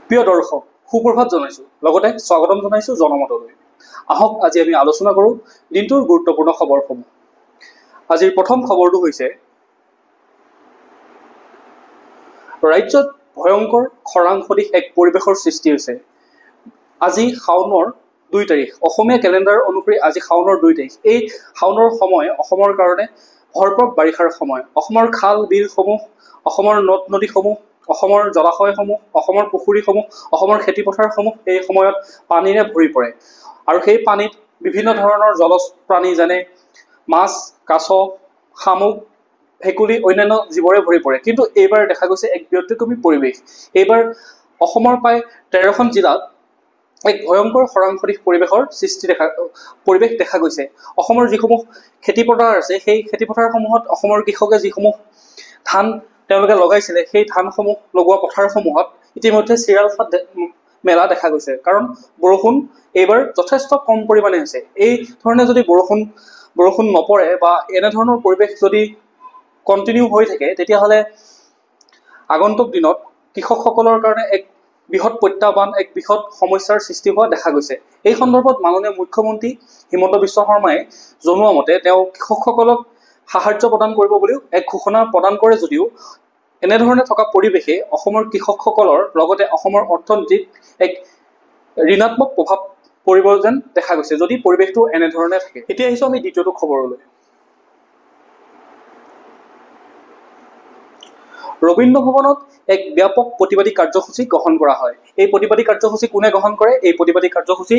প্ৰিয় দৰ্শক, সুপ্ৰভাত জনাইছোঁ, লগতে স্বাগতম জনাইছোঁ জনমতলৈ। আহক আজি আমি আলোচনা কৰোঁ দিনটোৰ গুৰুত্বপূৰ্ণ খবৰসমূহ। আজিৰ প্ৰথম খবৰটো হৈছে ৰাজ্যত ভয়ংকৰ খৰাং সদৃশ এক পৰিৱেশৰ সৃষ্টি হৈছে। আজি শাওনৰ 2 তাৰিখ, অসমীয়া কেলেণ্ডাৰ অনুসৰি আজি শাওনৰ 2 তাৰিখ। এই শাওনৰ সময় অসমৰ কাৰণে ভৰপূৰ বাৰিষাৰ সময়। অসমৰ খাল বিলসমূহ, অসমৰ নদ নদীসমূহ, অসমৰ জলাশয়সমূহ, অসমৰ পুখুৰীসমূহ, অসমৰ খেতিপথাৰসমূহ এই সময়ত পানীৰে ভৰি পৰে। আৰু সেই পানীত বিভিন্ন ধৰণৰ জলজ প্ৰাণী যেনে মাছ, কাছ, শামুক, ভেকুলী, অন্যান্য জীৱৰে ভৰি পৰে। কিন্তু এইবাৰ দেখা গৈছে এক ব্যতিক্ৰমী পৰিৱেশ। এইবাৰ অসমৰ প্ৰায় 13খন জিলাত এক ভয়ংকৰ খৰাং সদৃশ পৰিৱেশ দেখা গৈছে। অসমৰ যিসমূহ খেতিপথাৰ আছে সেই খেতিপথাৰসমূহত অসমৰ কৃষকে যিসমূহ ধান তেওঁলোকে লগাইছিলে সেই ধানসমূহ লগোৱা পথাৰসমূহত ইতিমধ্যে চিৰাল ফাট মেলা দেখা গৈছে। কাৰণ বৰষুণ এইবাৰ যথেষ্ট কম পৰিমাণে হৈছে। এই ধৰণে যদি বৰষুণ নপৰে বা এনেধৰণৰ পৰিৱেশ যদি কণ্টিনিউ হৈ থাকে, তেতিয়াহ'লে আগন্তুক দিনত কৃষকসকলৰ কাৰণে এক বৃহৎ প্ৰত্যাহ্বান, এক বৃহৎ সমস্যাৰ সৃষ্টি হোৱা দেখা গৈছে। এই সন্দৰ্ভত মাননীয় মুখ্যমন্ত্ৰী হিমন্ত বিশ্ব শৰ্মাই জনোৱা মতে তেওঁ কৃষকসকলক সাহায্য প্ৰদান কৰিব বুলিও এক ঘোষণা প্ৰদান কৰে যদিও এনেধৰণে থকা পৰিৱেশে অসমৰ কৃষকসকলৰ লগতে অসমৰ অৰ্থনীতিত এক ঋণাত্মক প্ৰভাৱ পৰিব যেন দেখা গৈছে যদি পৰিৱেশটো এনেধৰণে থাকে। এতিয়া আহিছোঁ আমি দ্বিতীয়টো খবৰলৈ। ৰবীন্দ্ৰ ভৱনত এক ব্যাপক প্ৰতিবাদী কাৰ্যসূচী গ্ৰহণ কৰা হয়। এই প্ৰতিবাদী কাৰ্যসূচী কোনে গ্ৰহণ কৰে? এই প্ৰতিবাদী কাৰ্যসূচী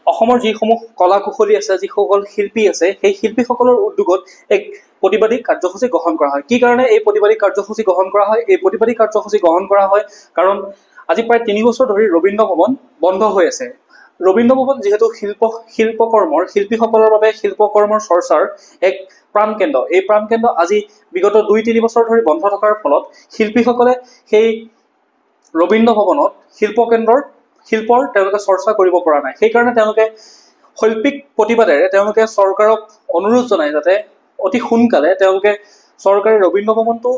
অসমৰ যিসমূহ কলা কুশলী আছে, যিসকল শিল্পী আছে, সেই শিল্পীসকলৰ উদ্যোগত এক প্ৰতিবাদী কাৰ্যসূচী গ্ৰহণ কৰা হয়। কি কাৰণে এই প্ৰতিবাদী কাৰ্যসূচী গ্ৰহণ কৰা হয়? এই প্ৰতিবাদী কাৰ্যসূচী গ্ৰহণ কৰা হয় কাৰণ আজি প্ৰায় 3 বছৰ ধৰি ৰবীন্দ্ৰ ভৱন বন্ধ হৈ আছে। ৰবীন্দ্ৰ ভৱন যিহেতু শিল্পীসকলৰ বাবে শিল্পকৰ্মৰ চৰ্চাৰ এক প্ৰাণকেন্দ্ৰ। এই প্ৰাণকেন্দ্ৰ আজি বিগত 2-3 বছৰ ধৰি বন্ধ থকাৰ ফলত শিল্পীসকলে সেই ৰবীন্দ্ৰ ভৱনত শিল্পৰ তেওঁলোকে চৰ্চা কৰিব পৰা নাই। সেইকাৰণে তেওঁলোকে শৈল্পিক প্ৰতিবাদেৰে তেওঁলোকে চৰকাৰক অনুৰোধ জনায় যাতে অতি সোনকালে তেওঁলোকে চৰকাৰে ৰবীন্দ্ৰ ভৱনটো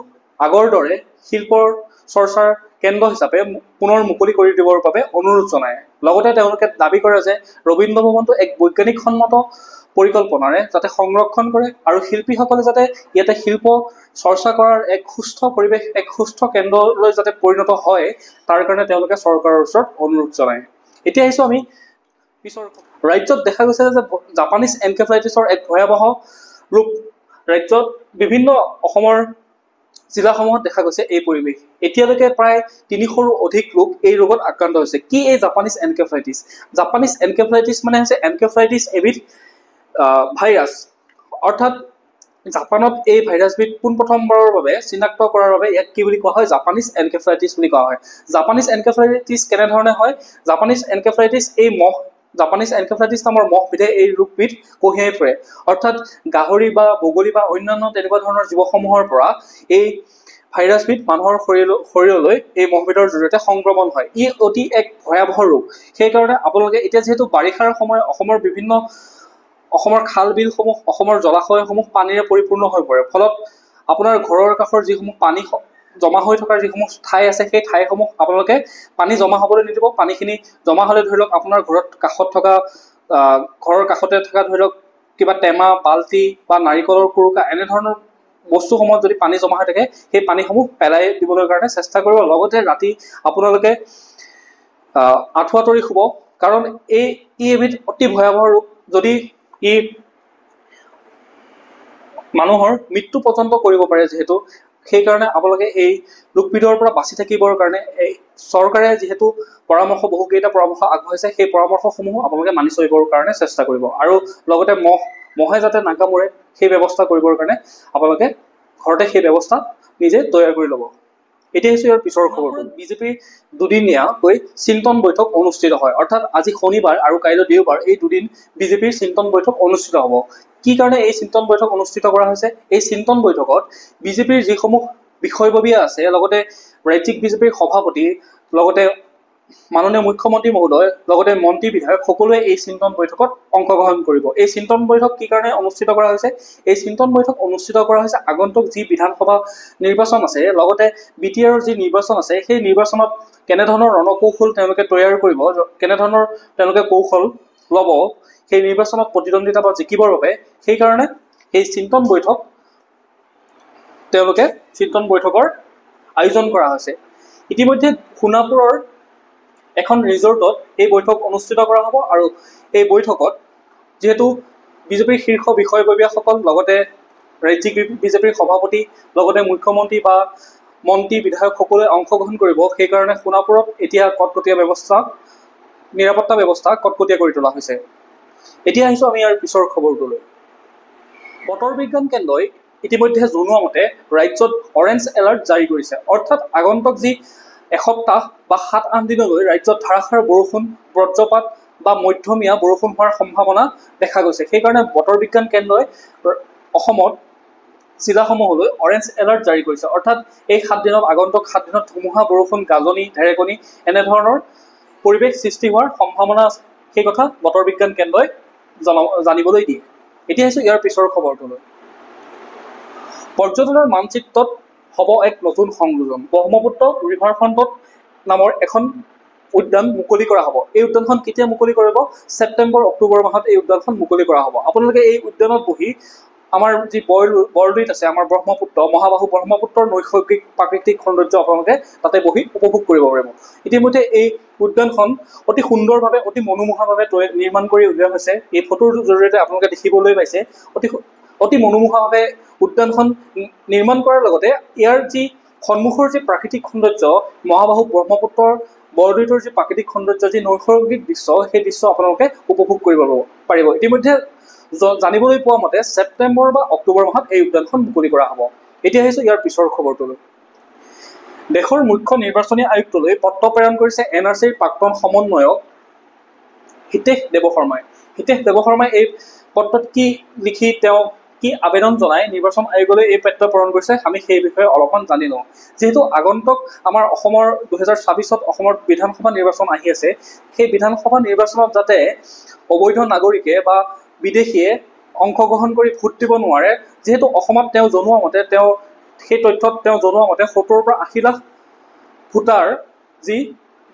আগৰ দৰে শিল্পৰ চৰ্চাৰ কেন্দ্ৰ হিচাপে পুনৰ মুকলি কৰি দিবৰ বাবে অনুৰোধ জনায়। লগতে তেওঁলোকে দাবী কৰে যে ৰবীন্দ্ৰ ভৱনটো এক বৈজ্ঞানিকসন্মত পৰিকল্পনাৰে যাতে সংৰক্ষণ কৰে আৰু শিল্পীসকলে যাতে ইয়াতে শিল্প চৰ্চা কৰাৰ এক সুস্থ পৰিৱেশ, এক সুস্থ কেন্দ্ৰলৈ যাতে পৰিণত হয়, তাৰ কাৰণে তেওঁলোকে চৰকাৰৰ ওচৰত অনুৰোধ জনায়। এতিয়া আহিছোঁ আমি পিছৰ ৰাজ্যত দেখা গৈছে যে জাপানীজ এনকেফেলাইটিছৰ এক ভয়াৱহ ৰূপ ৰাজ্যত বিভিন্ন অসমৰ জিলাসমূহত দেখা গৈছে এই পৰিৱেশ। এতিয়ালৈকে প্ৰায় 300ৰো অধিক লোক এই ৰোগত আক্ৰান্ত হৈছে। কি এই জাপানীজ এনকেফেলাইটিছ? জাপানীজ এনকেফেলাইটিছ মানে হৈছে এনকেফেলাইটিছ এবিধ ভাইৰাছ। অৰ্থাৎ জাপানত এই ভাইৰাছবিধ পোনপ্ৰথমবাৰৰ বাবে চিনাক্ত কৰাৰ বাবে ইয়াক কি বুলি কোৱা হয়? জাপানীজ এনকেফেলাইটিছ বুলি কোৱা হয়। জাপানীজ এনকেফেলাইটিছ কেনেধৰণে হয়? জাপানীজ এনকেফেলাইটিছ নামৰ মহবিধে এই ৰোগবিধ কঢ়িয়াই ফুৰে। অৰ্থাৎ গাহৰি বা বগলী বা অন্যান্য তেনেকুৱা ধৰণৰ জীৱসমূহৰ পৰা এই ভাইৰাছবিধ মানুহৰ শৰীৰলৈ এই মহবিধৰ জৰিয়তে সংক্ৰমণ হয়। ই অতি এক ভয়াৱহ ৰোগ। সেইকাৰণে আপোনালোকে এতিয়া যিহেতু বাৰিষাৰ সময়, অসমৰ খাল বিলসমূহ, অসমৰ জলাশয়সমূহ পানীৰে পৰিপূৰ্ণ হৈ পৰে। ফলত আপোনাৰ ঘৰৰ কাষৰ যিসমূহ পানী জমা হৈ থকাৰ যিসমূহ ঠাই আছে, সেই ঠাইসমূহ আপোনালোকে পানী জমা হ'বলৈ নিদিব। পানীখিনি জমা হ'লে ধৰি লওক আপোনাৰ ঘৰৰ কাষতে থকা ধৰি লওক কিবা টেমা, বাল্টি বা নাৰিকলৰ কুৰুকা এনেধৰণৰ বস্তুসমূহত যদি পানী জমা হৈ থাকে, সেই পানীসমূহ পেলাই দিবলৈ কাৰণে চেষ্টা কৰিব। লগতে ৰাতি আপোনালোকে আঁঠুৱা তৰি শুব, কাৰণ ই এবিধ অতি ভয়াৱহ ৰোগ। যদি ই মানুহৰ মৃত্যু পৰ্যন্ত কৰিব পাৰে যিহেতু, সেইকাৰণে আপোনালোকে এই ৰোগবিধৰ পৰা বাচি থাকিবৰ কাৰণে এই চৰকাৰে যিহেতু বহুকেইটা পৰামৰ্শ আগবঢ়াইছে, সেই পৰামৰ্শসমূহ আপোনালোকে মানি চলিবৰ কাৰণে চেষ্টা কৰিব। আৰু লগতে মহে যাতে নাকামোৰে সেই ব্যৱস্থা কৰিবৰ কাৰণে আপোনালোকে ঘৰতে সেই ব্যৱস্থা নিজে তৈয়াৰ কৰি ল'ব। এতিয়া হৈছে ইয়াৰ পিছৰ খবৰটো। বিজেপিৰ দুদিনীয়াকৈ চিন্তন বৈঠক অনুষ্ঠিত হয়। অৰ্থাৎ আজি শনিবাৰ আৰু কাইলৈ দেওবাৰ, এই দুদিন বিজেপিৰ চিন্তন বৈঠক অনুষ্ঠিত হ'ব। কি কাৰণে এই চিন্তন বৈঠক অনুষ্ঠিত কৰা হৈছে? এই চিন্তন বৈঠকত বিজেপিৰ যিসমূহ বিষয়ববীয়া আছে, লগতে ৰাজ্যিক বিজেপিৰ সভাপতি, লগতে মাননীয় মুখ্যমন্ত্ৰী মহোদয় লগতে মন্ত্ৰী বিধায়ক সকলোৱে এই চিন্তন বৈঠকত অংশগ্ৰহণ কৰিব। এই চিন্তন বৈঠক কি কাৰণে অনুষ্ঠিত কৰা হৈছে? এই চিন্তন বৈঠক অনুষ্ঠিত কৰা হৈছে আগন্তুক যি বিধানসভা নিৰ্বাচন আছে লগতে BTR যি নিৰ্বাচন আছে সেই নিৰ্বাচনত কেনেধৰণৰ ৰণকৌশল তেওঁলোকে তৈয়াৰ কৰিব, কেনেধৰণৰ তেওঁলোকে কৌশল ল'ব সেই নিৰ্বাচনত প্ৰতিদ্বন্দ্বিতা বা জিকিবৰ বাবে, সেইকাৰণে এই চিন্তন বৈঠকৰ আয়োজন কৰা হৈছে। ইতিমধ্যে সোণাপুৰৰ এখন ৰিজৰ্টত এই বৈঠক অনুষ্ঠিত কৰা হ'ব আৰু এই বৈঠকত যিহেতু বিজেপিৰ শীৰ্ষ বিষয়ববীয়াসকল লগতে ৰাজ্যিক বিজেপিৰ সভাপতি লগতে মুখ্যমন্ত্ৰী বা মন্ত্ৰী বিধায়ক সকলোৱে অংশগ্ৰহণ কৰিব, সেইকাৰণে সোণাপুৰত এতিয়া নিৰাপত্তা ব্যৱস্থা কটকটীয়া কৰি তোলা হৈছে। এতিয়া আহিছোঁ আমি ইয়াৰ পিছৰ খবৰটোলৈ। বতৰ বিজ্ঞান কেন্দ্ৰই ইতিমধ্যে জনোৱা মতে ৰাজ্যত অৰেঞ্জ এলাৰ্ট জাৰি কৰিছে, অৰ্থাৎ আগন্তুক যি এসপ্তাহ বা 7-8 দিনলৈ ৰাজ্যত ধাৰাসাৰ বৰষুণ, বজ্ৰপাত বা মধ্যমীয়া বৰষুণ হোৱাৰ সম্ভাৱনা দেখা গৈছে। সেইকাৰণে বতৰ বিজ্ঞান কেন্দ্ৰই অসমত জিলাসমূহলৈ অৰেঞ্জ এলাৰ্ট জাৰি কৰিছে, অৰ্থাৎ এই আগন্তুক 7 দিনত ধুমুহা, বৰষুণ, গাজনি, ঢেৰেকনি এনেধৰণৰ পৰিৱেশ সৃষ্টি হোৱাৰ সম্ভাৱনা আছে। সেই কথা বতৰ বিজ্ঞান কেন্দ্ৰই জানিবলৈ দিয়ে। এতিয়া আহিছোঁ ইয়াৰ পিছৰ খবৰটোলৈ। পৰ্যটনৰ মানচিত্ৰত হ'ব এক নতুন সংযোজন। ব্ৰহ্মপুত্ৰ ৰিভাৰ ফ্ৰণ্টত নামৰ এখন উদ্যান মুকলি কৰা হ'ব। এই উদ্যানখন কেতিয়া মুকলি কৰিব? ছেপ্টেম্বৰ-অক্টোবৰ মাহত এই উদ্যানখন মুকলি কৰা হ'ব। আপোনালোকে এই উদ্যানত বহি আমাৰ যি বৰলুইত আছে আমাৰ মহাবাহু ব্ৰহ্মপুত্ৰৰ নৈসৰ্গিক প্ৰাকৃতিক সৌন্দৰ্য আপোনালোকে তাতে বহি উপভোগ কৰিব পাৰিব। ইতিমধ্যে এই উদ্যানখন অতি সুন্দৰভাৱে, অতি মনোমোহাভাৱে নিৰ্মাণ কৰি উলিওৱা হৈছে। এই ফটোৰ জৰিয়তে আপোনালোকে দেখিবলৈ পাইছে অতি মনোমোহাভাৱে উদ্যানখন নিৰ্মাণ কৰাৰ লগতে ইয়াৰ যি সন্মুখৰ যি প্ৰাকৃতিক সৌন্দৰ্য, মহাবাহু ব্ৰহ্মপুত্ৰৰ বৰলুইতৰ যি প্ৰাকৃতিক সৌন্দৰ্য, যি নৈসৰ্গিক দৃশ্য, সেই দৃশ্য আপোনালোকে উপভোগ কৰিব পাৰিব। ইতিমধ্যে জানিবলৈ পোৱা মতে ছেপ্টেম্বৰ বা অক্টোবৰ মাহত এই উদ্যানখন মুকলি কৰা হ'ব। এতিয়া আহিছোঁ ইয়াৰ পিছৰ খবৰটোলৈ। দেশৰ মুখ্য নিৰ্বাচনী আয়ুক্তলৈ পত্ৰ প্ৰেৰণ কৰিছে NRCৰ প্ৰাক্তন সমন্বয়ক হিতেশ দেৱশৰ্মাই। হিতেশ দেৱশৰ্মাই এই পত্ৰত কি লিখি তেওঁ কি আবেদন জনাই নিৰ্বাচন আয়োগলৈ এই পত্ৰ প্ৰেৰণ কৰিছে, আমি সেই বিষয়ে অলপমান জানি লওঁ। যিহেতু আগন্তুক আমাৰ অসমৰ 2026ত অসমৰ বিধানসভা নিৰ্বাচন আহি আছে, সেই বিধানসভা নিৰ্বাচনত যাতে অবৈধ নাগৰিকে বা বিদেশীয়ে অংশগ্ৰহণ কৰি ভোট দিব নোৱাৰে, যিহেতু অসমত তেওঁ জনোৱা মতে 70-80 লাখ ভোটাৰ যি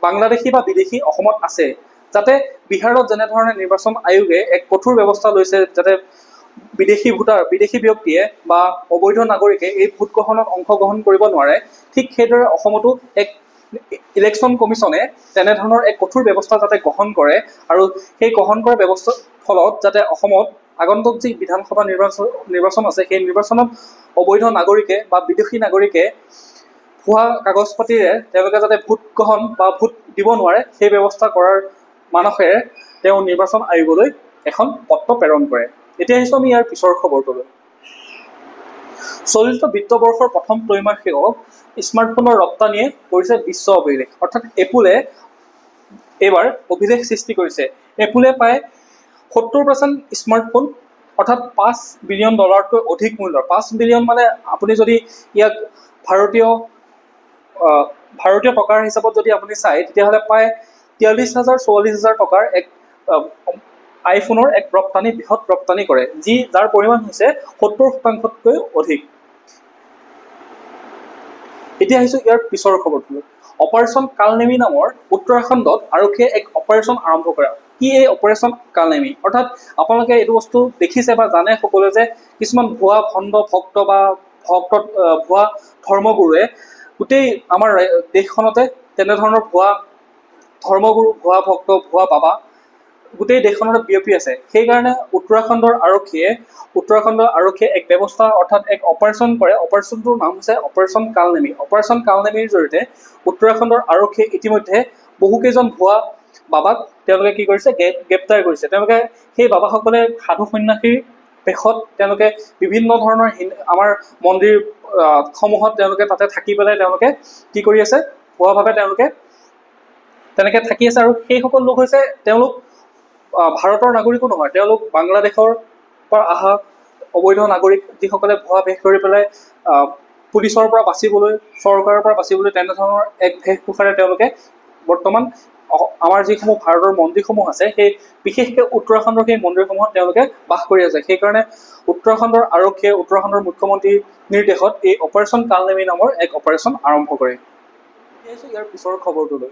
বাংলাদেশী বা বিদেশী অসমত আছে, যাতে বিহাৰত যেনেধৰণে নিৰ্বাচন আয়োগে এক কঠোৰ ব্যৱস্থা লৈছে যাতে বিদেশী ব্যক্তিয়ে বা অবৈধ নাগৰিকে এই ভোট গ্ৰহণত অংশগ্ৰহণ কৰিব নোৱাৰে, ঠিক সেইদৰে অসমতো এক ইলেকশ্যন কমিশ্যনে তেনেধৰণৰ এক কঠোৰ ব্যৱস্থা যাতে গ্ৰহণ কৰে আৰু সেই গ্ৰহণ কৰা ব্যৱস্থাৰ ফলত যাতে অসমত আগন্তুক যি বিধানসভা নিৰ্বাচন আছে সেই নিৰ্বাচনত অবৈধ নাগৰিকে বা বিদেশী নাগৰিকে ভুৱা কাগজ পাতিৰে তেওঁলোকে যাতে ভোট গ্ৰহণ বা ভোট দিব নোৱাৰে, সেই ব্যৱস্থা কৰাৰ মানসেৰে তেওঁ নিৰ্বাচন আয়োগলৈ এখন পত্ৰ প্ৰেৰণ কৰে। এতিয়া আহিছোঁ আমি ইয়াৰ পিছৰ খবৰটোলৈ। চলিত বিত্তবৰ্ষৰ প্ৰথম ত্ৰৈমাসিকক স্মাৰ্টফোনৰ ৰপ্তানিয়ে কৰিছে বিশ্ব অভিলেখ, অৰ্থাৎ এপলে এইবাৰ অভিলেখ সৃষ্টি কৰিছে। এপলে প্ৰায় 70% স্মাৰ্টফোন অৰ্থাৎ $5 বিলিয়ন অধিক মূল্যৰ। 5 বিলিয়ন মানে আপুনি যদি ইয়াক ভাৰতীয় টকাৰ হিচাপত যদি আপুনি চায়, তেতিয়াহ'লে প্ৰায় 43,000-44,000 টকাৰ এক আইফোনৰ এক বৃহৎ ৰপ্তানি কৰে, যাৰ পৰিমাণ হৈছে 70%তকৈ অধিক। এতিয়া আহিছোঁ ইয়াৰ পিছৰ খবৰটোলৈ। অপাৰেশ্যন কালনেমী নামৰ উত্তৰাখণ্ডত আৰক্ষীয়ে এক অপাৰেশ্যন আৰম্ভ কৰে। কি এই অপাৰেশ্যন কালনেমী? অৰ্থাৎ আপোনালোকে এইটো বস্তু দেখিছে বা জানে সকলোৱে যে কিছুমান ভুৱা ভণ্ড ভক্ত বা ভুৱা ধৰ্মগুৰুৱে গোটেই আমাৰ দেশখনতে তেনেধৰণৰ ভুৱা ধৰ্মগুৰু, ভুৱা ভক্ত, ভুৱা বাবা গোটেই দেশখনতে বিয়পি আছে। সেইকাৰণে উত্তৰাখণ্ডৰ আৰক্ষীয়ে এক ব্যৱস্থা অৰ্থাৎ এক অপাৰেশ্যন কৰে। অপাৰেশ্যনটোৰ নাম হৈছে অপাৰেশ্যন কালনেমী। অপাৰেশ্যন কালনেমীৰ জৰিয়তে উত্তৰাখণ্ডৰ আৰক্ষীয়ে ইতিমধ্যে বহুকেইজন ভুৱা বাবাক তেওঁলোকে কি কৰিছে, গ্ৰেপ্তাৰ কৰিছে। তেওঁলোকে সেই বাবাসকলে সাধু সন্যাসীৰ বেশত তেওঁলোকে বিভিন্ন ধৰণৰ আমাৰ মন্দিৰ সমূহত তেওঁলোকে তাতে থাকি পেলাই তেওঁলোকে কি কৰি আছে, ভুৱাভাৱে তেওঁলোকে তেনেকৈ থাকি আছে। আৰু সেইসকল লোক হৈছে তেওঁলোক ভাৰতৰ নাগৰিকো নহয়, তেওঁলোক বাংলাদেশৰ পৰা অহা অবৈধ নাগৰিক, যিসকলে ভুৱা বেশ ধৰি পেলাই পুলিচৰ পৰা বাচিবলৈ, চৰকাৰৰ পৰা বাচিবলৈ তেনেধৰণৰ এক বেশভূষাৰে তেওঁলোকে বৰ্তমান আমাৰ যিসমূহ ভাৰতৰ মন্দিৰসমূহ আছে সেই বিশেষকৈ উত্তৰাখণ্ডৰ সেই মন্দিৰসমূহত তেওঁলোকে বাস কৰি আছে। সেইকাৰণে উত্তৰাখণ্ডৰ আৰক্ষীয়ে উত্তৰাখণ্ডৰ মুখ্যমন্ত্ৰীৰ নিৰ্দেশত এই অপাৰেশ্যন কালনেমী নামৰ এক অপাৰেশ্যন আৰম্ভ কৰে। ইয়াৰ পিছৰ খবৰটোলৈ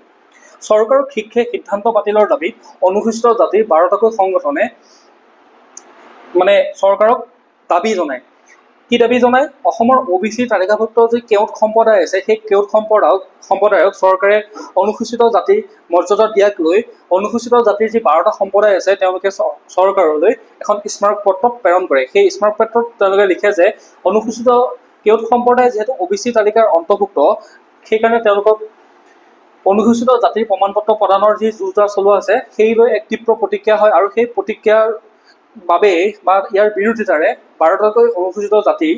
চৰকাৰক শীঘ্ৰে সিদ্ধান্ত বাতিলৰ দাবীত অনুসূচিত জাতিৰ 12টাকৈ সংগঠনে মানে চৰকাৰক দাবী জনায়। কি দাবী জনায়? অসমৰ OBC তালিকাভুক্ত যি কেওট সম্প্ৰদায় আছে সেই কেওট সম্প্ৰদায়ক চৰকাৰে অনুসূচিত জাতিৰ মৰ্যাদা দিয়াক লৈ অনুসূচিত জাতিৰ যি 12টা সম্প্ৰদায় আছে তেওঁলোকে চৰকাৰলৈ এখন স্মাৰকপত্ৰ প্ৰেৰণ কৰে। সেই স্মাৰকপত্ৰত তেওঁলোকে লিখে যে অনুসূচিত কেওট সম্প্ৰদায় যিহেতু OBC তালিকাৰ অন্তৰ্ভুক্ত, সেইকাৰণে তেওঁলোকক অনুসূচিত জাতিৰ প্ৰমাণপত্ৰ প্ৰদানৰ যি যুঁজা চলোৱা আছে সেই লৈ এক তীব্ৰ প্ৰতিক্ৰিয়া হয় আৰু সেই প্ৰতিক্ৰিয়াৰ বাবে বা ইয়াৰ বিৰোধিতাৰে 12টাকৈ অনুসূচিত জাতি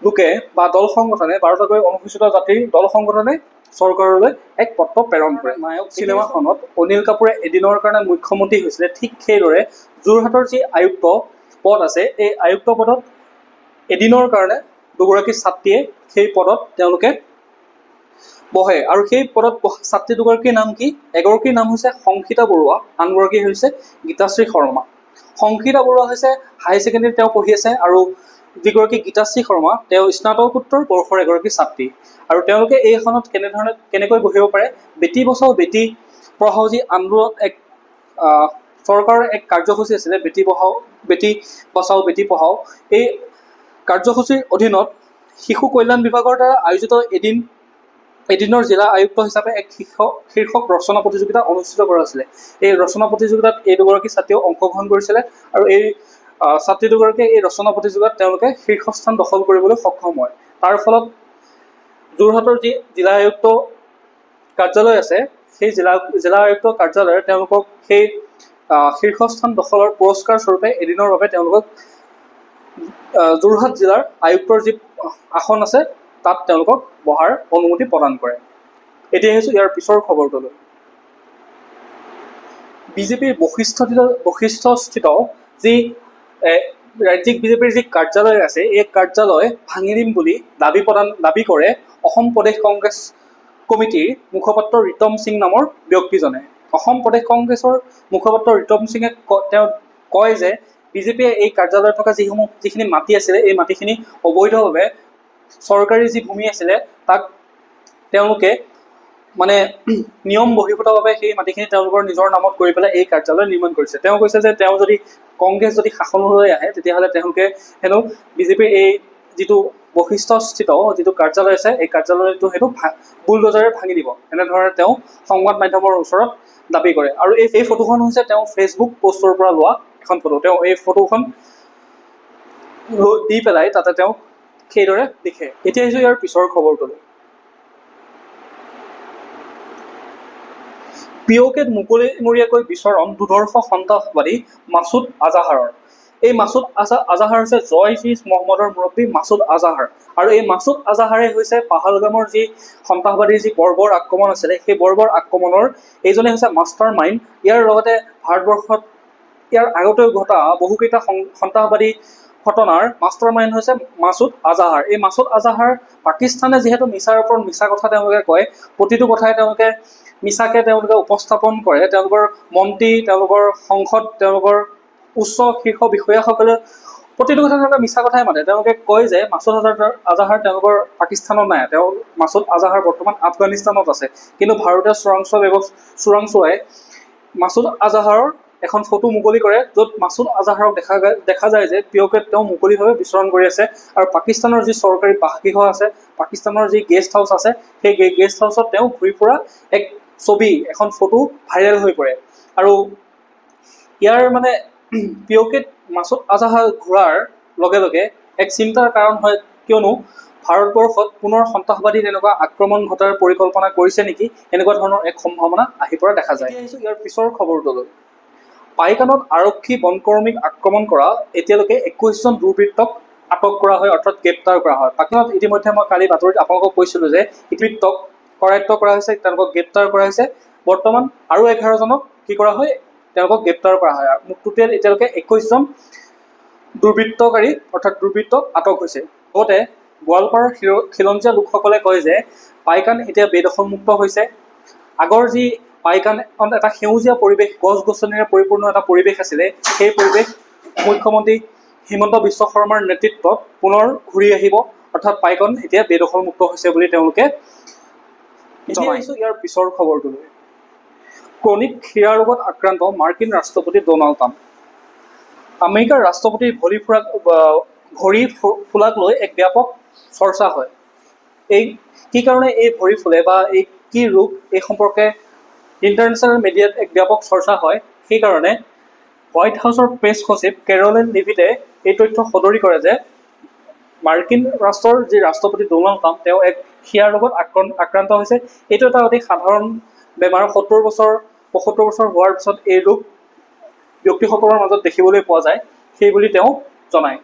লোকে বা দল সংগঠনে 12টাকৈ অনুসূচিত জাতিৰ দল সংগঠনে চৰকাৰলৈ এক পত্ৰ প্ৰেৰণ কৰে। নায়ক চিনেমাখনত অনিল কাপুৰে এদিনৰ কাৰণে মুখ্যমন্ত্ৰী হৈছিলে, ঠিক সেইদৰে যোৰহাটৰ যি আয়ুক্ত পদ আছে এই আয়ুক্ত পদত এদিনৰ কাৰণে দুগৰাকী ছাত্ৰীয়ে সেই পদত তেওঁলোকে বহে আৰু সেই পদত ছাত্ৰী দুগৰাকীৰ নাম কি? এগৰাকীৰ নাম হৈছে সংসিতা বৰুৱা, আনগৰাকী হৈছে গীতাশ্ৰী শৰ্মা। সংসিতা বৰুৱা হৈছে হাই ছেকেণ্ডেৰীত তেওঁ পঢ়ি আছে আৰু যিগৰাকী গীতাশ্ৰী শৰ্মা তেওঁ স্নাতকোত্তৰ বৰ্ষৰ এগৰাকী ছাত্ৰী। আৰু তেওঁলোকে এইখনত কেনেকৈ বহিব পাৰে? বেটী বচাও বেটী পঢ়াও যি আন্দোলন এক চৰকাৰৰ এক কাৰ্যসূচী আছিলে, বেটী বচাও বেটী পঢ়াও, এই কাৰ্যসূচীৰ অধীনত শিশু কল্যাণ বিভাগৰ দ্বাৰা আয়োজিত এদিনৰ জিলা আয়ুক্ত হিচাপে এক শীৰ্ষক ৰচনা প্ৰতিযোগিতা অনুষ্ঠিত কৰা হৈছিলে। এই ৰচনা প্ৰতিযোগিতাত এই দুগৰাকী ছাত্ৰীয়েও অংশগ্ৰহণ কৰিছিলে আৰু এই ছাত্ৰী দুগৰাকীয়ে এই ৰচনা প্ৰতিযোগিতাত তেওঁলোকে শীৰ্ষস্থান দখল কৰিবলৈ সক্ষম হয়। তাৰ ফলত যোৰহাটৰ যি জিলা আয়ুক্ত কাৰ্যালয় আছে সেই জিলা আয়ুক্ত কাৰ্যালয়ে তেওঁলোকক সেই শীৰ্ষস্থান দখলৰ পুৰস্কাৰ স্বৰূপে এদিনৰ বাবে তেওঁলোকক যোৰহাট জিলাৰ আয়ুক্তৰ যি আসন আছে তাত তেওঁলোকক বহাৰ অনুমতি প্ৰদান কৰে। এতিয়া আহিছোঁ ইয়াৰ পিছৰ খবৰটোলৈ। বিজেপিৰ বশিষ্ঠস্থিত যি ৰাজ্যিক বিজেপিৰ যি কাৰ্যালয় আছে এই কাৰ্যালয় ভাঙি দিম বুলি দাবী কৰে অসম প্ৰদেশ কংগ্ৰেছ কমিটিৰ মুখপাত্ৰ ৰিতম সিং নামৰ ব্যক্তিজনে। অসম প্ৰদেশ কংগ্ৰেছৰ মুখপাত্ৰ ৰিতম সিঙে তেওঁ কয় যে বিজেপিয়ে এই কাৰ্যালয়ত থকা যিখিনি মাটি আছিলে এই মাটিখিনি অবৈধভাৱে চৰকাৰী যি ভূমি আছিলে তাক তেওঁলোকে মানে নিয়ম বহিৰ্ভূতভাৱে সেই মাটিখিনি তেওঁলোকৰ নিজৰ নামত কৰি পেলাই এই কাৰ্যালয় নিৰ্মাণ কৰিছে। তেওঁ কৈছে যে কংগ্ৰেছ যদি শাসনলৈ আহে তেতিয়াহ'লে তেওঁলোকে হেনো বিজেপিৰ এই যিটো বশিষ্ঠস্থিত যিটো কাৰ্যালয় আছে এই কাৰ্যালয়টো সেইটো বুলডোজাৰে ভাঙি দিব, এনেধৰণে তেওঁ সংবাদ মাধ্যমৰ ওচৰত দাবী কৰে। আৰু এই ফটোখন হৈছে তেওঁ ফেচবুক পোষ্টৰ পৰা লোৱা এখন ফটো। তেওঁ এই ফটোখন দি পেলাই তাতে তেওঁ সেইদৰে লিখে। এতিয়া আহিছোঁ ইয়াৰ পিছৰ খবৰটোলৈ। পিঅ'কেত মুকলিমূৰীয়াকৈ বিচৰণ দুৰ্ধৰ্ষ সন্ত্ৰাসবাদী মাছুদ আজাহাৰৰ। এই মাছুদ আজাহাৰ হৈছে জয়শ মহম্মদৰ মুৰব্বী মাছুদ আজাহাৰ আৰু এই মাছুদ আজাহাৰে হৈছে পাহালগামৰ যি সন্ত্ৰাসবাদীৰ যি বৰ্বৰ আক্ৰমণ আছিলে সেই বৰ্বৰ আক্ৰমণৰ এইজনে হৈছে মাষ্টাৰ মাইণ্ড। ইয়াৰ লগতে ভাৰতবৰ্ষত ইয়াৰ আগতেও ঘটা বহুকেইটা সন্ত্ৰাসবাদী ঘটনাৰ মাষ্টাৰ মাইণ্ড হৈছে মাছুদ আজাহাৰ। এই মাছুদ আজাহাৰ পাকিস্তানে যিহেতু মিছাৰ ওপৰত মিছা কথা তেওঁলোকে কয়, প্ৰতিটো কথাই তেওঁলোকে উপস্থাপন কৰে। তেওঁলোকৰ মন্ত্ৰী, তেওঁলোকৰ সংসদ, তেওঁলোকৰ উচ্চ শীৰ্ষ বিষয়াসকলে প্ৰতিটো কথা তেওঁলোকে মিছা কথাই মাতে। তেওঁলোকে কয় যে মাছুদ আজাহাৰ তেওঁলোকৰ পাকিস্তানত নাই, মাছুদ আজাহাৰ বৰ্তমান আফগানিস্তানত আছে। কিন্তু ভাৰতীয় চোৰাংচোৱাই মাছুদ আজাহাৰৰ এখন ফটো মুকলি কৰে য'ত মাছুদ আজাহাৰক দেখা যায় যে পিঅ'কেত তেওঁ মুকলিভাৱে বিচৰণ কৰি আছে আৰু পাকিস্তানৰ যি চৰকাৰী বাসগৃহ আছে, পাকিস্তানৰ যি গেষ্ট হাউচ আছে সেই গেষ্ট হাউচত তেওঁ ঘূৰি ফুৰা এক ছবি, এখন ফটো ভাইৰেল হৈ পৰে। আৰু ইয়াৰ মানে পিঅ'কেত মাছুদ আজাহাৰ ঘূৰাৰ লগে লগে এক চিন্তাৰ কাৰণ হয়, কিয়নো ভাৰতবৰ্ষত পুনৰ সন্ত্ৰাসবাদী তেনেকুৱা আক্ৰমণ ঘটাৰ পৰিকল্পনা কৰিছে নেকি, এনেকুৱা ধৰণৰ এক সম্ভাৱনা আহি পৰা দেখা যায়। ইয়াৰ পিছৰ খবৰটোলৈ। পাইকানত আৰক্ষী বনকৰ্মীক আক্ৰমণ কৰা এতিয়ালৈকে 21জন দুৰ্বৃত্তক আটক কৰা হয়, অৰ্থাৎ গ্ৰেপ্তাৰ কৰা হয়। পাইকানত ইতিমধ্যে মই কালি বাতৰিত আপোনালোকক কৈছিলোঁ যে দুৰ্বৃত্তক কৰায়ত্ব কৰা হৈছে, তেওঁলোকক গ্ৰেপ্তাৰ কৰা হৈছে। বৰ্তমান আৰু 11জনক কি কৰা হয়, তেওঁলোকক গ্ৰেপ্তাৰ কৰা হয়। টোটেল এতিয়ালৈকে 21জন দুৰ্বৃত্তকাৰী অৰ্থাৎ দুৰ্বৃত্ত আটক হৈছে। লগতে গোৱালপাৰাৰ খিলঞ্জীয়া লোকসকলে কয় যে পাইকান এতিয়া বেদখলমুক্ত হৈছে। আগৰ যি পাইকান এটা সেউজীয়া পৰিৱেশ, গছ গছনিৰে পৰিপূৰ্ণ এটা পৰিৱেশ আছিলে। সেই পৰিৱেশ মুখ্যমন্ত্ৰী হিমন্ত বিশ্ব শৰ্মাৰ নেতৃত্বত পুনৰ ঘূৰি আহিব, অৰ্থাৎ পাইকন এতিয়া বেদখলমুক্ত হৈছে বুলি তেওঁলোকে জনাইছে। ইয়াৰ পিছৰ খবৰটোলৈ, ক্ৰনিক হৃদয় ৰোগত আক্ৰান্ত মাৰ্কিন ৰাষ্ট্ৰপতি ডনাল্ড ট্ৰাম্প। আমেৰিকাৰ ৰাষ্ট্ৰপতিৰ ভৰি ফুলাক লৈ এক ব্যাপক চৰ্চা হয়। কি কাৰণে এই ভৰি ফুলে বা এই কি ৰোগ, এই সম্পৰ্কে ইণ্টাৰনেশ্যনেল মিডিয়াত এক ব্যাপক চৰ্চা হয়। সেইকাৰণে হোৱাইট হাউচৰ প্ৰেছ সচিব কেৰলিন লিভিটে এই তথ্য সদৰি কৰে যে মাৰ্কিন ৰাষ্ট্ৰৰ যি ৰাষ্ট্ৰপতি ডনাল্ড ট্ৰাম্প তেওঁ এক হৃদয় ৰোগত আক্ৰান্ত হৈছে। এইটো এটা অতি সাধাৰণ বেমাৰ। 75 বছৰ হোৱাৰ পিছত এই ৰোগ ব্যক্তিসকলৰ মাজত দেখিবলৈ পোৱা যায়, সেই বুলি তেওঁ জনায়।